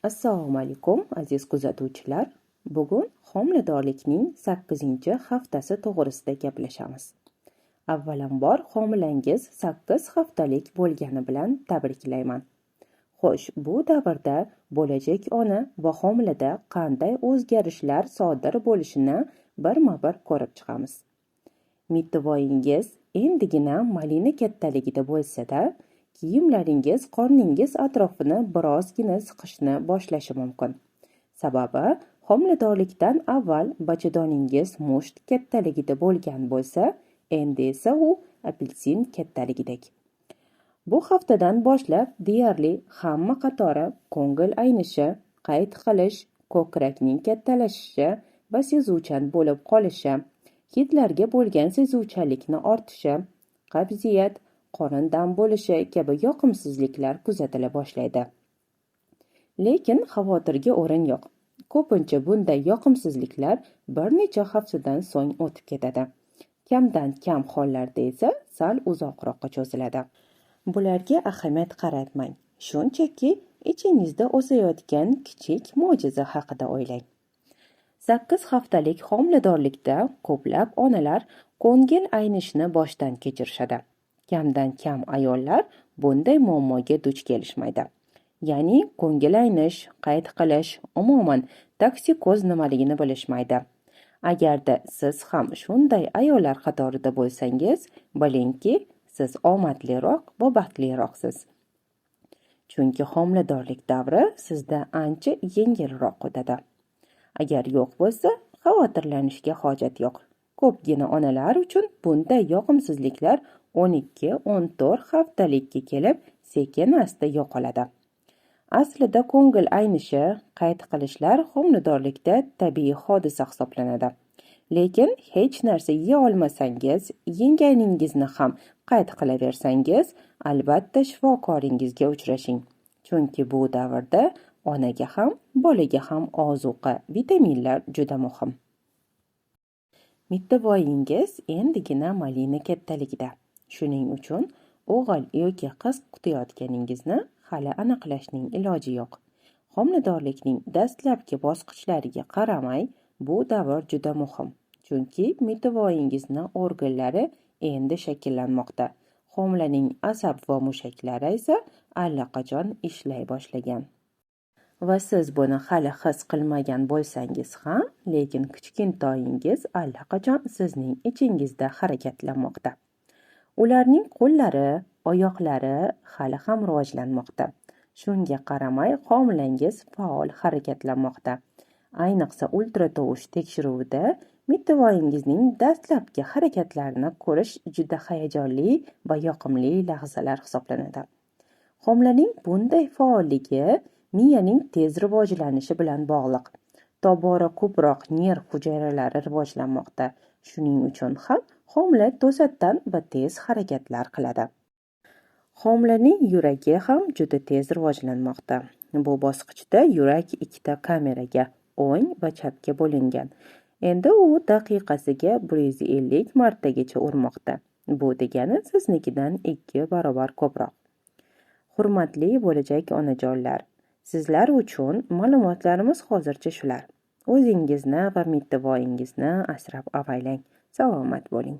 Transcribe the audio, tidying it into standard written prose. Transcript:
Assalomu alaykum aziz kuzatuvchilar. Bugun homiladorlikning 8-haftasi to'g'risida gaplashamiz. Avvalambor homilangiz 8 haftalik bo'lgani bilan tabriklayman. Xo'sh, bu davrda bo'lajak ona va homilada qanday o'zgarishlar sodir bo'lishini birma-bir ko'rib chiqamiz. Mittivoyingiz endigina malina kattaligida bo'lsa-da, kiyimlaringiz qorningiz atrofini birozgina siqishni boshlashi mumkin. Sababi, homiladorlikdan avval bachadoningiz musht kattaligida bo'lgan bo'lsa, endi esa u apelsin kattaligidek. Bu haftadan boshlab deyarli hamma qatori ko'ngil aynishi, qayt qilish, ko'krakning kattalashishi va sezuvchan bo'lib qolishi, hidlarga bo'lgan sezuvchanlikni ortishi, qabziyat, qorin dam bo'lishi kabi yoqimsizliklar kuzatila boshlaydi. Lekin xavotirga o'rin yo'q. Ko'pincha bunday yoqimsizliklar bir necha haftadan so'ng o'tib ketadi. Kamdan kam hollarda esa sal uzoqroqqa cho'ziladi. Bularga ahamiyat qaratmang. Shunchaki ichingizda o'sayotgan kichik mo'jiza haqida o'ylang. 8 haftalik homiladorlikda ko'plab onalar ko'ngil aynishni boshdan kechirishadi. Kamdan kam ayollar bunday muammoga duch kelishmaydi. Ya'ni ko'ngil aynish, qayt qilish, umuman toksikoz nimaligini bilishmaydi. Agarda siz ham shunday ayollar qatorida bo'lsangiz, bilingki, siz omadliroq va baxtliroqsiz. Chunki homiladorlik davri sizda ancha yengilroq o'tadi. Agar yo'q bo'lsa, xavotirlanishga hojat yo'q. Ko'pgina onalar uchun bunday yoqimsizliklar 12-14 haftalikka kelib, sekin-asta yo'qoladi. Aslida ko'ngil aynishi, qayt qilishlar homiladorlikda tabiiy hodisa hisoblanadi. Lekin hech narsa yeya olmasangiz, yenganingizni ham qayt qilaversangiz, albatta shifokoringizga uchrashing. Chunki bu davrda onaga ham, bolaga ham ozuqa, vitaminlar juda muhim. Mittivoyingiz endigina malina kattaligida. Shuning uchun o'g'il yoki qiz kutayotganingizni hali aniqlashning iloji yo'q. Homiladorlikning dastlabki bosqichlariga qaramay, bu davr juda muhim. Chunki mittivoyingizni organlari endi shakllanmoqda. Homilaning asab va mushaklari esa allaqachon ishlay boshlagan. Va siz buni hali his qilmagan bo'lsangiz ham, lekin kichkintoyingiz allaqachon sizning ichingizda harakatlanmoqda. Ularning qo'llari, oyoqlari hali ham rivojlanmoqda. Shunga qaramay homilangiz faol harakatlanmoqda. Ayniqsa ultratovush tekshiruvida mittivoyingizning dastlabki harakatlarini ko'rish juda hayajonli va yoqimli lahzalar hisoblanadi. Homilaning bunday faolligi miyaning tez rivojlanishi bilan bog'liq. Tobora ko'proq nerv hujayralari rivojlanmoqda. Shuning uchun ham homila to'satdan va tez harakatlar qiladi. Homilaning yuragi ham juda tez rivojlanmoqda. Bu bosqichda yurak ikkita kameraga, o'ng va chapga bo'lingan. Endi u daqiqasiga 150 martagacha urmoqda. Bu degani siznikidan 2 barobar ko'proq. Hurmatli bo'lajak onajonlar, sizlar uchun ma'lumotlarimiz hozircha shular. O'zingizni va mittivoyingizni asrab avaylang. Salomat bo'ling.